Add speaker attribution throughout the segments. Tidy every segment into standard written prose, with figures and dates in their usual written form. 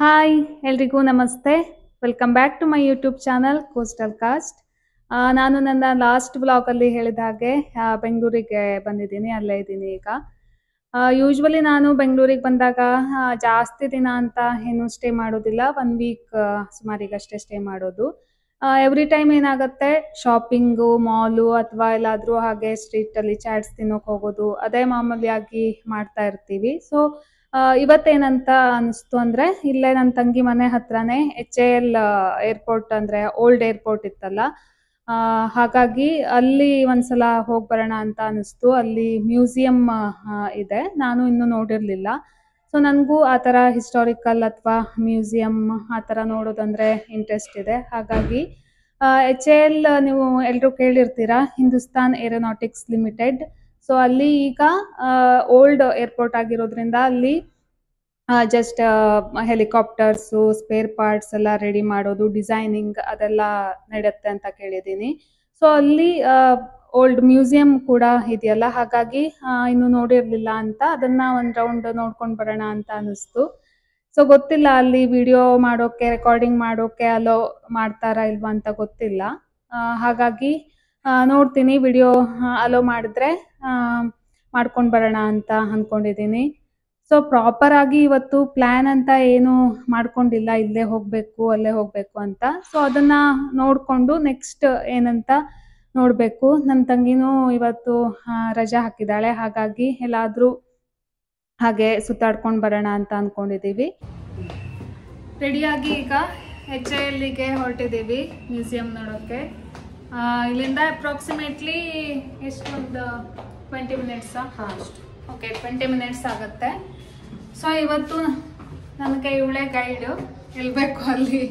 Speaker 1: Hi ಎಲ್ರಿಗೂ ನಮಸ್ತೆ. Welcome back to my YouTube channel coastal cost. ನಾನು ನನ್ನ ಲಾಸ್ಟ್ ವ್ಲಾಗಲ್ಲಿ ಹೇಳಿದ ಹಾಗೆ ಬೆಂಗಳೂರಿಗೆ ಬಂದಿದ್ದೀನಿ, ಅಲ್ಲೇ ಇದ್ದೀನಿ ಈಗ. ಯೂಶ್ವಲಿ ನಾನು ಬೆಂಗಳೂರಿಗೆ ಬಂದಾಗ ಜಾಸ್ತಿ ದಿನ ಅಂತ ಏನು ಸ್ಟೇ ಮಾಡೋದಿಲ್ಲ, 1 ವೀಕ್ ಸುಮಾರಿಗಷ್ಟೇ ಸ್ಟೇ ಮಾಡೋದು. ಎವ್ರಿ ಟೈಮ್ ಏನಾಗುತ್ತೆ, ಶಾಪಿಂಗು, ಮಾಲು ಅಥವಾ ಎಲ್ಲಾದರೂ ಹಾಗೆ ಸ್ಟ್ರೀಟಲ್ಲಿ ಚಾಟ್ಸ್ ತಿನ್ನೋಕೆ ಹೋಗೋದು, ಅದೇ ಮಾಮೂಲಿಯಾಗಿ ಮಾಡ್ತಾ ಇರ್ತೀವಿ. ಸೊ ಇವತ್ತೇನಂತ ಅನಿಸ್ತು ಅಂದರೆ, ಇಲ್ಲೇ ನನ್ನ ತಂಗಿ ಮನೆ ಹತ್ರನೇ HAL ಏರ್ಪೋರ್ಟ್ ಅಂದರೆ ಓಲ್ಡ್ ಏರ್ಪೋರ್ಟ್ ಇತ್ತಲ್ಲ, ಹಾಗಾಗಿ ಅಲ್ಲಿ ಒಂದ್ಸಲ ಹೋಗಿ ಬರೋಣ ಅಂತ ಅನಿಸ್ತು. ಅಲ್ಲಿ ಮ್ಯೂಸಿಯಂ ಇದೆ, ನಾನು ಇನ್ನೂ ನೋಡಿರಲಿಲ್ಲ. ಸೊ ನನಗೂ ಆ ಥರ ಹಿಸ್ಟಾರಿಕಲ್ ಅಥವಾ ಮ್ಯೂಸಿಯಂ ಆ ಥರ ನೋಡೋದಂದರೆ ಇಂಟ್ರೆಸ್ಟ್ ಇದೆ. ಹಾಗಾಗಿ HAL ನೀವು ಎಲ್ಲರೂ ಕೇಳಿರ್ತೀರಾ, ಹಿಂದೂಸ್ತಾನ್ ಏರೋನಾಟಿಕ್ಸ್ ಲಿಮಿಟೆಡ್. ಸೊ ಅಲ್ಲಿ ಈಗ ಓಲ್ಡ್ ಏರ್ಪೋರ್ಟ್ ಆಗಿರೋದ್ರಿಂದ ಅಲ್ಲಿ ಜಸ್ಟ್ ಹೆಲಿಕಾಪ್ಟರ್ಸು, ಸ್ಪೇರ್ ಪಾರ್ಟ್ಸ್ ಎಲ್ಲ ರೆಡಿ ಮಾಡೋದು, ಡಿಸೈನಿಂಗ್ ಅದೆಲ್ಲ ನಡೆಯುತ್ತೆ ಅಂತ ಕೇಳಿದ್ದೀನಿ. ಸೊ ಅಲ್ಲಿ ಓಲ್ಡ್ ಮ್ಯೂಸಿಯಂ ಕೂಡ ಇದೆಯಲ್ಲ, ಹಾಗಾಗಿ ಇನ್ನೂ ನೋಡಿರಲಿಲ್ಲ ಅಂತ ಅದನ್ನು ಒಂದು ರೌಂಡ್ ನೋಡ್ಕೊಂಡು ಬರೋಣ ಅಂತ ಅನ್ನಿಸ್ತು. ಸೊ ಗೊತ್ತಿಲ್ಲ ಅಲ್ಲಿ ವಿಡಿಯೋ ಮಾಡೋಕ್ಕೆ, ರೆಕಾರ್ಡಿಂಗ್ ಮಾಡೋಕ್ಕೆ ಅಲೋ ಮಾಡ್ತಾರಾ ಇಲ್ವಾ ಅಂತ ಗೊತ್ತಿಲ್ಲ. ಹಾಗಾಗಿ ನೋಡ್ತೀನಿ, ವಿಡಿಯೋ ಅಲೋ ಮಾಡಿದ್ರೆ ಮಾಡ್ಕೊಂಡು ಬರೋಣ ಅಂತ ಅಂದ್ಕೊಂಡಿದ್ದೀನಿ. ಸೊ ಪ್ರಾಪರ್ ಆಗಿ ಇವತ್ತು ಪ್ಲ್ಯಾನ್ ಅಂತ ಏನು ಮಾಡ್ಕೊಂಡಿಲ್ಲ, ಇಲ್ಲೇ ಹೋಗಬೇಕು ಅಲ್ಲೇ ಹೋಗಬೇಕು ಅಂತ. ಸೊ ಅದನ್ನು ನೋಡಿಕೊಂಡು ನೆಕ್ಸ್ಟ್ ಏನಂತ ನೋಡಬೇಕು. ನನ್ನ ತಂಗಿನೂ ಇವತ್ತು ರಜಾ ಹಾಕಿದ್ದಾಳೆ, ಹಾಗಾಗಿ ಎಲ್ಲಾದರೂ ಹಾಗೆ ಸುತ್ತಾಡ್ಕೊಂಡು ಬರೋಣ ಅಂತ ಅಂದ್ಕೊಂಡಿದ್ದೀವಿ. ರೆಡಿಯಾಗಿ ಈಗ HALಗೆ ಹೊರಟಿದ್ದೀವಿ ಮ್ಯೂಸಿಯಂ ನೋಡೋಕ್ಕೆ. ಇಲ್ಲಿಂದ ಅಪ್ರಾಕ್ಸಿಮೇಟ್ಲಿ ಎಷ್ಟೊಂದು 20 ಮಿನಿಟ್ಸಾ? ಅಷ್ಟು. ಓಕೆ, 20 ಮಿನಿಟ್ಸ್ ಆಗುತ್ತೆ. ಸೊ ಇವತ್ತು ನನಗೆ ಇವಳೇ ಗೈಡು, ಎಲ್ಲಿ ಬೇಕು ಅಲ್ಲಿ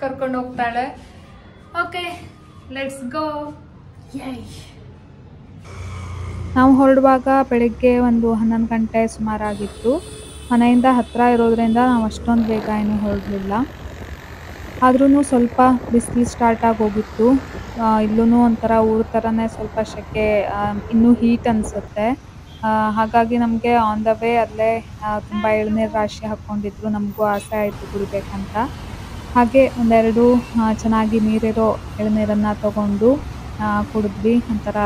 Speaker 1: ಕರ್ಕೊಂಡು ಹೋಗ್ತಾಳೆ. Okay, let's go. ನಾವು ಹೊರಡುವಾಗ ಬೆಳಗ್ಗೆ ಒಂದು 11 ಗಂಟೆ ಸುಮಾರಾಗಿತ್ತು. ಮನೆಯಿಂದ ಹತ್ತಿರ ಇರೋದ್ರಿಂದ ನಾವು ಅಷ್ಟೊಂದು ಬೇಗ ಏನೂ ಹೊರಡಲಿಲ್ಲ. ಆದ್ರೂ ಸ್ವಲ್ಪ ಬಿಸಿಲು ಸ್ಟಾರ್ಟ್ ಆಗಿ ಹೋಗಿತ್ತು. ಇಲ್ಲೂ ಒಂಥರ ಊರ ಥರನೇ ಸ್ವಲ್ಪ ಸೆಕೆ, ಇನ್ನೂ ಹೀಟ್ ಅನಿಸುತ್ತೆ. ಹಾಗಾಗಿ ನಮಗೆ ಆನ್ ದ ವೇ ಅಲ್ಲೇ ತುಂಬ ಎಳ್ನೀರು ರಾಶಿ ಹಾಕ್ಕೊಂಡಿದ್ರು. ನಮಗೂ ಆಸೆ ಆಯಿತು ಕುಡಿಬೇಕಂತ. ಹಾಗೆ ಒಂದೆರಡು ಚೆನ್ನಾಗಿ ನೀರಿರೋ ಎಳ್ನೀರನ್ನು ತಗೊಂಡು ಕುಡಿದ್ವಿ. ಒಂಥರ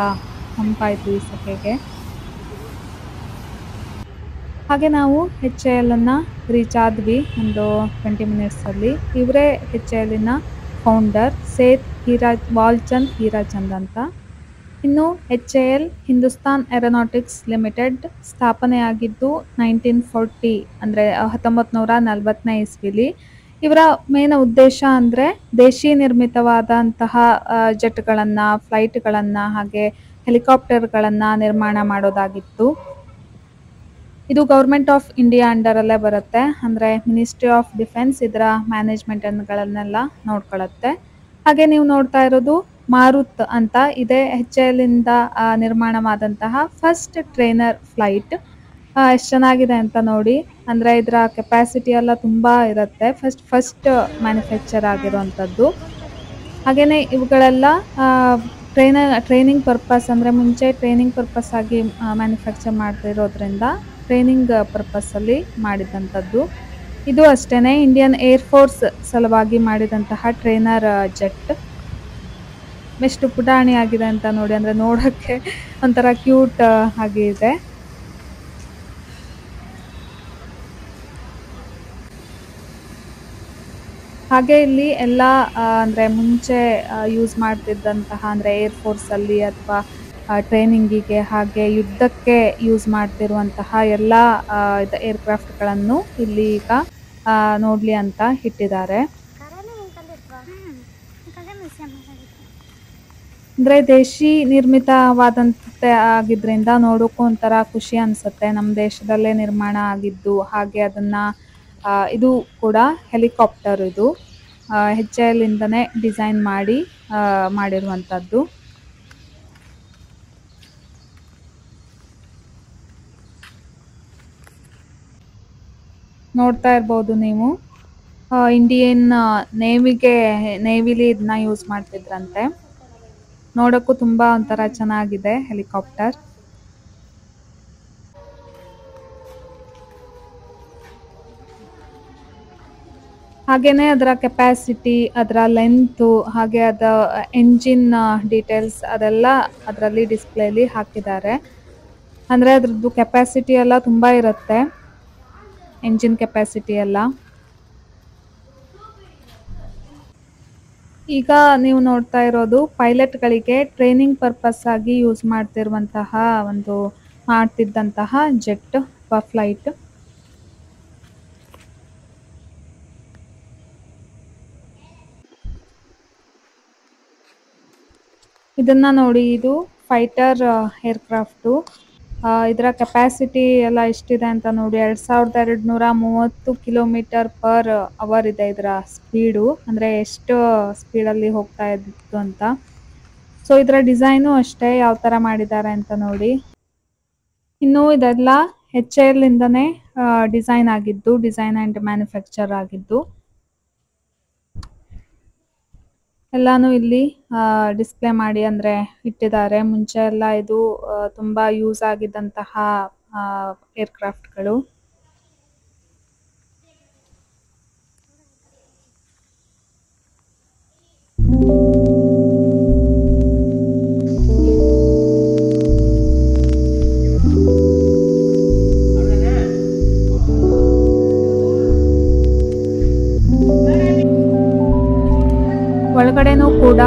Speaker 1: ತಂಪಾಯಿತು ಈ ಸೆಕೆಗೆ. ಹಾಗೆ ನಾವು HALನ್ನು ರೀಚ್ ಆದ್ವಿ ಒಂದು 20 ಮಿನಿಟ್ಸಲ್ಲಿ. ಇವರೇ HALನ ಫೌಂಡರ್, ಸೇತ್ ವಾಲ್ಚಂದ್ ಹೀರಾಚಂದ್ ಅಂತ. ಇನ್ನು HAL ಹಿಂದೂಸ್ತಾನ್ ಏರೋನಾಟಿಕ್ಸ್ ಲಿಮಿಟೆಡ್ ಸ್ಥಾಪನೆಯಾಗಿದ್ದು 1940 ಅಂದರೆ 1940ನೇ ಇಸ್ವಿಲಿ. ಇವರ ಮೇನ್ ಉದ್ದೇಶ ಅಂದರೆ ದೇಶೀ ನಿರ್ಮಿತವಾದಂತಹ ಜೆಟ್ಗಳನ್ನು, ಫ್ಲೈಟ್ಗಳನ್ನು ಹಾಗೆ ಹೆಲಿಕಾಪ್ಟರ್ಗಳನ್ನು ನಿರ್ಮಾಣ ಮಾಡೋದಾಗಿತ್ತು. ಇದು ಗೌರ್ಮೆಂಟ್ ಆಫ್ ಇಂಡಿಯಾ ಅಂಡರಲ್ಲೇ ಬರುತ್ತೆ, ಅಂದರೆ ಮಿನಿಸ್ಟ್ರಿ ಆಫ್ ಡಿಫೆನ್ಸ್ ಇದರ ಮ್ಯಾನೇಜ್ಮೆಂಟ್ಗಳನ್ನೆಲ್ಲ ನೋಡ್ಕೊಳ್ಳುತ್ತೆ. ಹಾಗೆ ನೀವು ನೋಡ್ತಾ ಇರೋದು ಮಾರುತ್ ಅಂತ, ಇದೇ HALನಿಂದ ನಿರ್ಮಾಣವಾದಂತಹ ಫಸ್ಟ್ ಟ್ರೈನರ್ ಫ್ಲೈಟ್. ಎಷ್ಟು ಚೆನ್ನಾಗಿದೆ ಅಂತ ನೋಡಿ, ಅಂದರೆ ಇದರ ಕೆಪಾಸಿಟಿ ಎಲ್ಲ ತುಂಬ ಇರುತ್ತೆ. ಫಸ್ಟ್ ಮ್ಯಾನುಫ್ಯಾಕ್ಚರ್ ಆಗಿರೋವಂಥದ್ದು. ಹಾಗೆಯೇ ಇವುಗಳೆಲ್ಲ ಟ್ರೈನಿಂಗ್ ಪರ್ಪಸ್, ಅಂದರೆ ಮುಂಚೆ ಟ್ರೈನಿಂಗ್ ಪರ್ಪಸ್ ಆಗಿ ಮ್ಯಾನುಫ್ಯಾಕ್ಚರ್ ಮಾಡ್ತಿರೋದ್ರಿಂದ ಟ್ರೈನಿಂಗ್ ಪರ್ಪಸ್ಸಲ್ಲಿ ಮಾಡಿದಂಥದ್ದು. ಇದು ಅಷ್ಟೇ ಇಂಡಿಯನ್ ಏರ್ಫೋರ್ಸ್ ಸಲುವಾಗಿ ಮಾಡಿದಂತಹ ಟ್ರೈನರ್ ಜೆಟ್. ಎಷ್ಟು ಪುಟಾಣಿ ಆಗಿದೆ ಅಂತ ನೋಡಿ, ಅಂದರೆ ನೋಡೋಕ್ಕೆ ಒಂಥರ ಕ್ಯೂಟ್ ಆಗಿದೆ. ಹಾಗೆ ಇಲ್ಲಿ ಎಲ್ಲ ಅಂದರೆ ಮುಂಚೆ ಯೂಸ್ ಮಾಡ್ತಿದ್ದಂತಹ, ಅಂದರೆ ಏರ್ಫೋರ್ಸಲ್ಲಿ ಅಥವಾ ಟ್ರೈನಿಂಗಿಗೆ ಹಾಗೆ ಯುದ್ಧಕ್ಕೆ ಯೂಸ್ ಮಾಡ್ತಿರುವಂತಹ ಎಲ್ಲ ಏರ್ಕ್ರಾಫ್ಟ್ಗಳನ್ನು ಇಲ್ಲಿ ಈಗ ನೋಡಲಿ ಅಂತ ಇಟ್ಟಿದ್ದಾರೆ. ಅಂದರೆ ದೇಶಿ ನಿರ್ಮಿತವಾದಂತೆ ಆಗಿದ್ದರಿಂದ ನೋಡೋಕ್ಕೂ ಒಂಥರ ಖುಷಿ ಅನಿಸುತ್ತೆ. ನಮ್ಮ ದೇಶದಲ್ಲೇ ನಿರ್ಮಾಣ ಆಗಿದ್ದು, ಹಾಗೆ ಅದನ್ನು ಇದು ಕೂಡ ಹೆಲಿಕಾಪ್ಟರ್, ಇದು HALinದನೇ ಡಿಸೈನ್ ಮಾಡಿರುವಂಥದ್ದು. ನೋಡ್ತಾ ಇರ್ಬೋದು ನೀವು, ಇಂಡಿಯನ್ ನೇವಿಲಿ ಇದನ್ನ ಯೂಸ್ ಮಾಡ್ತಿದ್ರಂತೆ. ನೋಡೋಕ್ಕೂ ತುಂಬ ಒಂಥರ ಚೆನ್ನಾಗಿದೆ ಹೆಲಿಕಾಪ್ಟರ್. ಹಾಗೇನೆ ಅದರ ಕೆಪಾಸಿಟಿ, ಅದರ ಲೆಂತು, ಹಾಗೆ ಅದ ಎಂಜಿನ್ ಡೀಟೇಲ್ಸ್ ಅದೆಲ್ಲ ಅದರಲ್ಲಿ ಡಿಸ್ಪ್ಲೇಲಿ ಹಾಕಿದ್ದಾರೆ. ಅಂದರೆ ಅದ್ರದ್ದು ಕೆಪಾಸಿಟಿ ಎಲ್ಲ ತುಂಬ ಇರುತ್ತೆ, ಎಂಜಿನ್ ಕೆಪಾಸಿಟಿ ಎಲ್ಲ. ಈಗ ನೀವು ನೋಡ್ತಾ ಇರೋದು ಪೈಲಟ್ಗಳಿಗೆ ಟ್ರೈನಿಂಗ್ ಪರ್ಪಸ್ ಆಗಿ ಯೂಸ್ ಮಾಡ್ತಿದ್ದಂತಹ ಜೆಟ್ ಫ್ಲೈಟ್. ಇದನ್ನ ನೋಡಿ, ಇದು ಫೈಟರ್ ಏರ್ಕ್ರಾಫ್ಟು. ಇದರ ಕೆಪಾಸಿಟಿ ಎಲ್ಲ ಎಷ್ಟಿದೆ ಅಂತ ನೋಡಿ, 2230 ಕಿಲೋಮೀಟರ್ ಪರ್ ಅವರ್ ಇದೆ ಇದರ ಸ್ಪೀಡು, ಅಂದರೆ ಎಷ್ಟು ಸ್ಪೀಡಲ್ಲಿ ಹೋಗ್ತಾ ಇದ್ದಿತ್ತು ಅಂತ. ಸೊ ಇದರ ಡಿಸೈನು ಅಷ್ಟೇ, ಯಾವ ಥರ ಮಾಡಿದ್ದಾರೆ ಅಂತ ನೋಡಿ. ಇನ್ನು ಇದೆಲ್ಲ HAL ಇಂದನೇ ಡಿಸೈನ್ ಆ್ಯಂಡ್ ಮ್ಯಾನುಫ್ಯಾಕ್ಚರ್ ಆಗಿದ್ದು. ಎಲ್ಲಾನು ಇಲ್ಲಿ ಡಿಸ್ಪ್ಲೇ ಮಾಡಿ ಅಂದರೆ ಇಟ್ಟಿದ್ದಾರೆ. ಮುಂಚೆ ಎಲ್ಲ ಇದು ತುಂಬ ಯೂಸ್ ಆಗಿದ್ದಂತಹ ಏರ್ಕ್ರಾಫ್ಟ್ಗಳು. ಒಳಗಡೆನೂ ಕೂಡ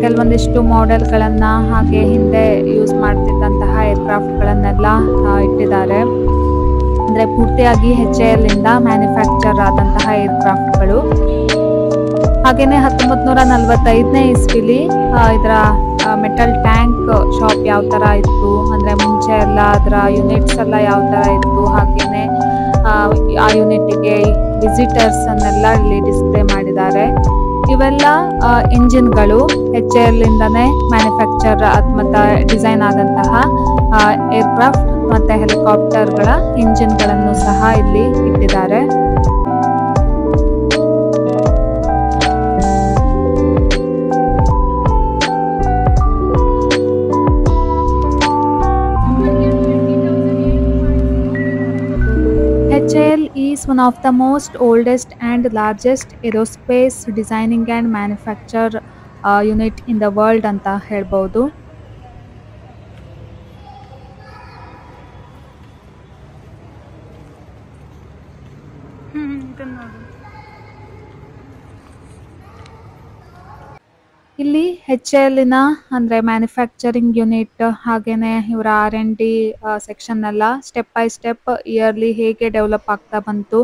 Speaker 1: ಕೆಲವೊಂದಿಷ್ಟು ಮಾಡೆಲ್ಗಳನ್ನು, ಹಾಗೆ ಹಿಂದೆ ಯೂಸ್ ಮಾಡ್ತಿದ್ದಂತಹ ಏರ್ಕ್ರಾಫ್ಟ್ಗಳನ್ನೆಲ್ಲ ಇಟ್ಟಿದ್ದಾರೆ. ಅಂದರೆ ಪೂರ್ತಿಯಾಗಿ HAL ಇಂದ ಮ್ಯಾನುಫ್ಯಾಕ್ಚರ್ ಆದಂತಹ ಏರ್ಕ್ರಾಫ್ಟ್ಗಳು. ಹಾಗೆಯೇ 1945ನೇ ಇಸ್ವಿಲಿ ಇದರ ಮೆಟಲ್ ಟ್ಯಾಂಕ್ ಶಾಪ್ ಯಾವ ಥರ ಇತ್ತು, ಅಂದರೆ ಮುಂಚೆ ಎಲ್ಲ ಅದರ ಯೂನಿಟ್ಸ್ ಎಲ್ಲ ಯಾವ ಥರ ಇತ್ತು, ಹಾಗೆಯೇ ಆ ಯೂನಿಟ್ಗೆ ವಿಸಿಟರ್ಸ್ ಅನ್ನೆಲ್ಲ ಇಲ್ಲಿ ಡಿಸ್ಪ್ಲೇ ಮಾಡಿದ್ದಾರೆ. ಇವೆಲ್ಲ ಇಂಜಿನ್ಗಳು, HAL ಇಂದನೇ ಮ್ಯಾನುಫ್ಯಾಕ್ಚರ್ ಮತ್ತು ಡಿಸೈನ್ ಆದಂತಹ ಏರ್ಕ್ರಾಫ್ಟ್ ಮತ್ತು ಹೆಲಿಕಾಪ್ಟರ್ಗಳ ಇಂಜಿನ್ಗಳನ್ನು ಸಹ ಇಲ್ಲಿ ಇಟ್ಟಿದ್ದಾರೆ. HAL is one of the most oldest and largest aerospace designing and manufacture unit in the world ಅಂತ ಹೇಳ್ಬೋದು. ಇಲ್ಲಿ HALನ ಅಂದರೆ ಮ್ಯಾನುಫ್ಯಾಕ್ಚರಿಂಗ್ ಯೂನಿಟ್, ಹಾಗೆಯೇ ಇವರ R&D ಸೆಕ್ಷನ್ ಎಲ್ಲ ಸ್ಟೆಪ್ ಬೈ ಸ್ಟೆಪ್ ಇಯರ್ಲಿ ಹೇಗೆ ಡೆವಲಪ್ ಆಗ್ತಾ ಬಂತು,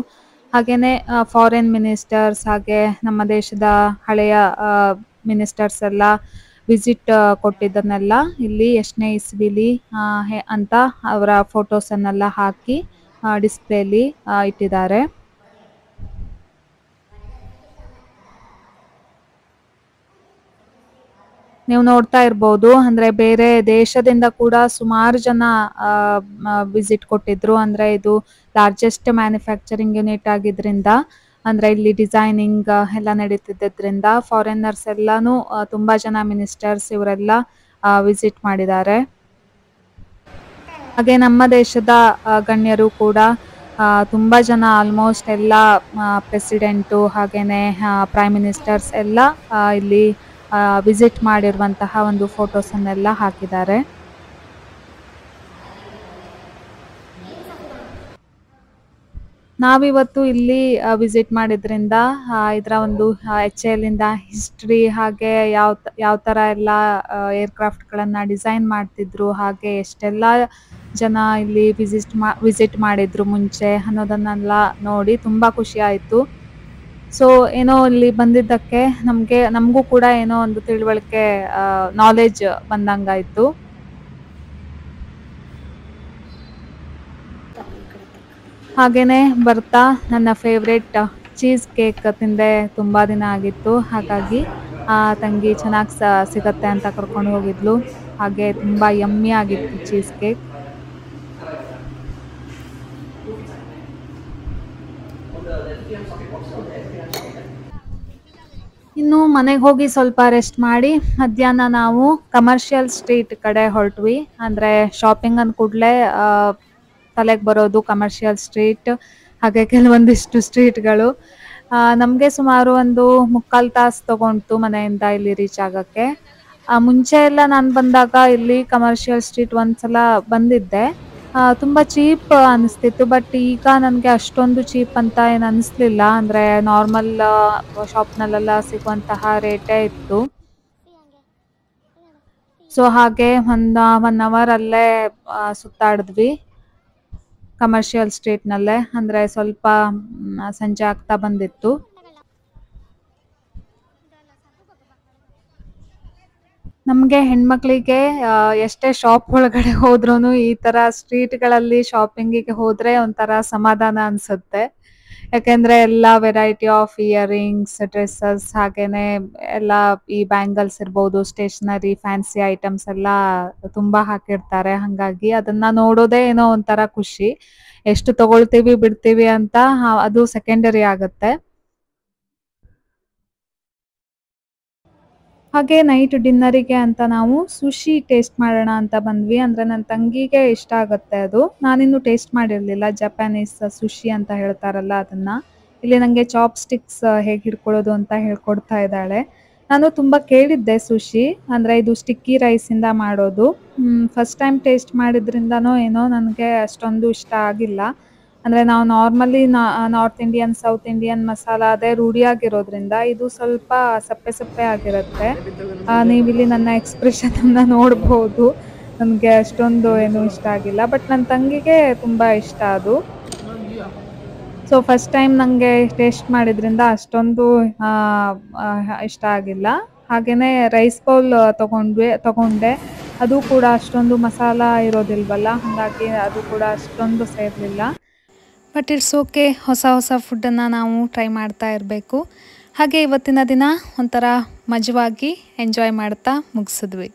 Speaker 1: ಹಾಗೆಯೇ ಫಾರಿನ್ ಮಿನಿಸ್ಟರ್ಸ್, ಹಾಗೆ ನಮ್ಮ ದೇಶದ ಹಳೆಯ ಮಿನಿಸ್ಟರ್ಸ್ ಎಲ್ಲ ವಿಸಿಟ್ ಕೊಟ್ಟಿದ್ದನ್ನೆಲ್ಲ ಇಲ್ಲಿ ಎಷ್ಟನೇ ಇಸ್ವಿಲಿ ಅಂತ ಅವರ ಫೋಟೋಸನ್ನೆಲ್ಲ ಹಾಕಿ ಡಿಸ್ಪ್ಲೇಲಿ ಇಟ್ಟಿದ್ದಾರೆ. ನೀವು ನೋಡ್ತಾ ಇರ್ಬೋದು, ಅಂದರೆ ಬೇರೆ ದೇಶದಿಂದ ಕೂಡ ಸುಮಾರು ಜನ ವಿಸಿಟ್ ಕೊಟ್ಟಿದ್ರು. ಅಂದರೆ ಇದು ಲಾರ್ಜೆಸ್ಟ್ ಮ್ಯಾನುಫ್ಯಾಕ್ಚರಿಂಗ್ ಯೂನಿಟ್ ಆಗಿದ್ರಿಂದ, ಅಂದರೆ ಇಲ್ಲಿ ಡಿಸೈನಿಂಗ್ ಎಲ್ಲ ನಡೀತಿದ್ದರಿಂದ ಫಾರಿನರ್ಸ್ ಎಲ್ಲಾನು ತುಂಬ ಜನ ಮಿನಿಸ್ಟರ್ಸ್ ಇವರೆಲ್ಲ ವಿಸಿಟ್ ಮಾಡಿದ್ದಾರೆ. ಹಾಗೆ ನಮ್ಮ ದೇಶದ ಗಣ್ಯರು ಕೂಡ ತುಂಬ ಜನ, ಆಲ್ಮೋಸ್ಟ್ ಎಲ್ಲ ಪ್ರೆಸಿಡೆಂಟು ಹಾಗೆಯೇ ಪ್ರೈಮ್ ಮಿನಿಸ್ಟರ್ಸ್ ಎಲ್ಲ ಇಲ್ಲಿ ವಿಸಿಟ್ ಮಾಡಿರುವಂತಹ ಒಂದು ಫೋಟೋಸನ್ನೆಲ್ಲ ಹಾಕಿದ್ದಾರೆ. ನಾವಿವತ್ತು ಇಲ್ಲಿ ವಿಸಿಟ್ ಮಾಡಿದ್ರಿಂದ ಇದರ ಒಂದು HAL ಇಂದ ಹಿಸ್ಟ್ರಿ, ಹಾಗೆ ಯಾವ ಥರ ಎಲ್ಲ ಏರ್ಕ್ರಾಫ್ಟ್ಗಳನ್ನು ಡಿಸೈನ್ ಮಾಡ್ತಿದ್ರು, ಹಾಗೆ ಎಷ್ಟೆಲ್ಲ ಜನ ಇಲ್ಲಿ ವಿಸಿಟ್ ಮಾಡಿದ್ರು ಮುಂಚೆ ಅನ್ನೋದನ್ನೆಲ್ಲ ನೋಡಿ ತುಂಬ ಖುಷಿ ಆಯಿತು. ಸೊ ಏನೋ ಇಲ್ಲಿ ಬಂದಿದ್ದಕ್ಕೆ ನಮಗೂ ಕೂಡ ಏನೋ ಒಂದು ತಿಳುವಳಿಕೆ, ನಾಲೆಜ್ ಬಂದಂಗಾಯಿತು. ಹಾಗೆಯೇ ಬರ್ತಾ ನನ್ನ ಫೇವ್ರೆಟ್ ಚೀಸ್ ಕೇಕ್ ತಿಂದೆ ತುಂಬ ದಿನ ಆಗಿತ್ತು. ಹಾಗಾಗಿ ತಂಗಿ ಚೆನ್ನಾಗಿ ಸಿಗತ್ತೆ ಅಂತ ಕರ್ಕೊಂಡು ಹೋಗಿದ್ಲು. ಹಾಗೆ ತುಂಬ ಯಮ್ಮಿ ಆಗಿತ್ತು ಚೀಸ್ ಕೇಕ್. ಇನ್ನು ಮನೆಗೆ ಹೋಗಿ ಸ್ವಲ್ಪ ರೆಸ್ಟ್ ಮಾಡಿ ಮಧ್ಯಾಹ್ನ ನಾವು ಕಮರ್ಷಿಯಲ್ ಸ್ಟ್ರೀಟ್ ಕಡೆ ಹೊರಟ್ವಿ. ಅಂದರೆ ಶಾಪಿಂಗ್ ಅಂದ ಕೂಡಲೇ ತಲೆಗೆ ಬರೋದು ಕಮರ್ಷಿಯಲ್ ಸ್ಟ್ರೀಟ್, ಹಾಗೆ ಕೆಲವೊಂದಿಷ್ಟು ಸ್ಟ್ರೀಟ್ಗಳು. ನಮಗೆ ಸುಮಾರು ಒಂದು ಮುಕ್ಕಾಲು ತಾಸು ತಗೊಂತು ಮನೆಯಿಂದ ಇಲ್ಲಿ ರೀಚ್ ಆಗಕ್ಕೆ. ಮುಂಚೆ ಎಲ್ಲ ನಾನು ಬಂದಾಗ ಇಲ್ಲಿ ಕಮರ್ಷಿಯಲ್ ಸ್ಟ್ರೀಟ್ ಒಂದ್ಸಲ ಬಂದಿದ್ದೆ. ತುಂಬ ಚೀಪ್ ಅನಿಸ್ತಿತ್ತು. ಬಟ್ ಈಗ ನನಗೆ ಅಷ್ಟೊಂದು ಚೀಪ್ ಅಂತ ಏನು ಅನಿಸ್ಲಿಲ್ಲ. ಅಂದರೆ ನಾರ್ಮಲ್ ಶಾಪ್ನಲ್ಲೆಲ್ಲ ಸಿಗುವಂತಹ ರೇಟೇ ಇತ್ತು. ಸೊ ಹಾಗೆ ಒನ್ ಅವರ್ ಅಲ್ಲೇ ಸುತ್ತಾಡಿದ್ವಿ ಕಮರ್ಷಿಯಲ್ ಸ್ಟ್ರೀಟ್ನಲ್ಲೇ. ಅಂದರೆ ಸ್ವಲ್ಪ ಸಂಜೆ ಆಗ್ತಾ ಬಂದಿತ್ತು. ನಮಗೆ ಹೆಣ್ಮಕ್ಳಿಗೆ ಎಷ್ಟೇ ಶಾಪ್ ಒಳಗಡೆ ಹೋದ್ರೂ ಈ ಥರ ಸ್ಟ್ರೀಟ್ಗಳಲ್ಲಿ ಶಾಪಿಂಗಿಗೆ ಹೋದರೆ ಒಂಥರ ಸಮಾಧಾನ ಅನಿಸುತ್ತೆ. ಯಾಕೆಂದರೆ ಎಲ್ಲ ವೆರೈಟಿ ಆಫ್ ಇಯರಿಂಗ್ಸ್, ಡ್ರೆಸ್ಸಸ್, ಹಾಗೆಯೇ ಎಲ್ಲ ಈ ಬ್ಯಾಂಗಲ್ಸ್ ಇರ್ಬೋದು, ಸ್ಟೇಷನರಿ, ಫ್ಯಾನ್ಸಿ ಐಟಮ್ಸ್ ಎಲ್ಲ ತುಂಬ ಹಾಕಿರ್ತಾರೆ. ಹಾಗಾಗಿ ಅದನ್ನು ನೋಡೋದೇ ಏನೋ ಒಂಥರ ಖುಷಿ. ಎಷ್ಟು ತಗೊಳ್ತೀವಿ ಬಿಡ್ತೀವಿ ಅಂತ ಅದು ಸೆಕೆಂಡರಿ ಆಗುತ್ತೆ. ಹಾಗೆ ನೈಟ್ ಡಿನ್ನರಿಗೆ ಅಂತ ನಾವು ಸುಶಿ ಟೇಸ್ಟ್ ಮಾಡೋಣ ಅಂತ ಬಂದ್ವಿ. ಅಂದರೆ ನನ್ನ ತಂಗಿಗೆ ಇಷ್ಟ ಆಗುತ್ತೆ ಅದು. ನಾನಿನ್ನೂ ಟೇಸ್ಟ್ ಮಾಡಿರಲಿಲ್ಲ. ಜಪಾನೀಸ್ ಸುಶಿ ಅಂತ ಹೇಳ್ತಾರಲ್ಲ ಅದನ್ನು. ಇಲ್ಲಿ ನನಗೆ ಚಾಪ್ ಸ್ಟಿಕ್ಸ್ ಹೇಗೆ ಹಿಡ್ಕೊಳ್ಳೋದು ಅಂತ ಹೇಳ್ಕೊಡ್ತಾ ಇದ್ದಾಳೆ. ನಾನು ತುಂಬ ಕೇಳಿದ್ದೆ ಸುಶಿ. ಅಂದರೆ ಇದು ಸ್ಟಿಕ್ಕಿ ರೈಸಿಂದ ಮಾಡೋದು. ಫಸ್ಟ್ ಟೈಮ್ ಟೇಸ್ಟ್ ಮಾಡಿದ್ರಿಂದನೋ ಏನೋ ನನಗೆ ಅಷ್ಟೊಂದು ಇಷ್ಟ ಆಗಿಲ್ಲ. ಅಂದರೆ ನಾವು normally north Indian, south Indian masala ಅದೇ ರೂಢಿಯಾಗಿರೋದ್ರಿಂದ ಇದು ಸ್ವಲ್ಪ ಸಪ್ಪೆ ಸಪ್ಪೆ ಆಗಿರುತ್ತೆ. ನೀವಿಲ್ಲಿ ನನ್ನ ಎಕ್ಸ್ಪ್ರೆಷನನ್ನು ನೋಡ್ಬೋದು. ನನಗೆ ಅಷ್ಟೊಂದು ಏನೂ ಇಷ್ಟ ಆಗಿಲ್ಲ. ಬಟ್ ನನ್ನ ತಂಗಿಗೆ ತುಂಬ ಇಷ್ಟ ಅದು. ಸೊ ಫಸ್ಟ್ ಟೈಮ್ ನನಗೆ ಟೇಸ್ಟ್ ಮಾಡಿದ್ರಿಂದ ಅಷ್ಟೊಂದು ಇಷ್ಟ ಆಗಿಲ್ಲ. ಹಾಗೆಯೇ ರೈಸ್ ಬೌಲ್ ತಗೊಂಡೆ. ಅದು ಕೂಡ ಅಷ್ಟೊಂದು ಮಸಾಲ ಇರೋದಿಲ್ವಲ್ಲ, ಹಾಗಾಗಿ ಅದು ಕೂಡ ಅಷ್ಟೊಂದು ಸೇರಲಿಲ್ಲ. But it's okay. ಹೊಸ ಹೊಸ ಫುಡ್ಡನ್ನು ನಾವು ಟ್ರೈ ಮಾಡ್ತಾ ಇರಬೇಕು. ಹಾಗೆ ಇವತ್ತಿನ ದಿನ ಒಂಥರ ಮಜವಾಗಿ ಎಂಜಾಯ್ ಮಾಡ್ತಾ ಮುಗಿಸಿದ್ವಿ.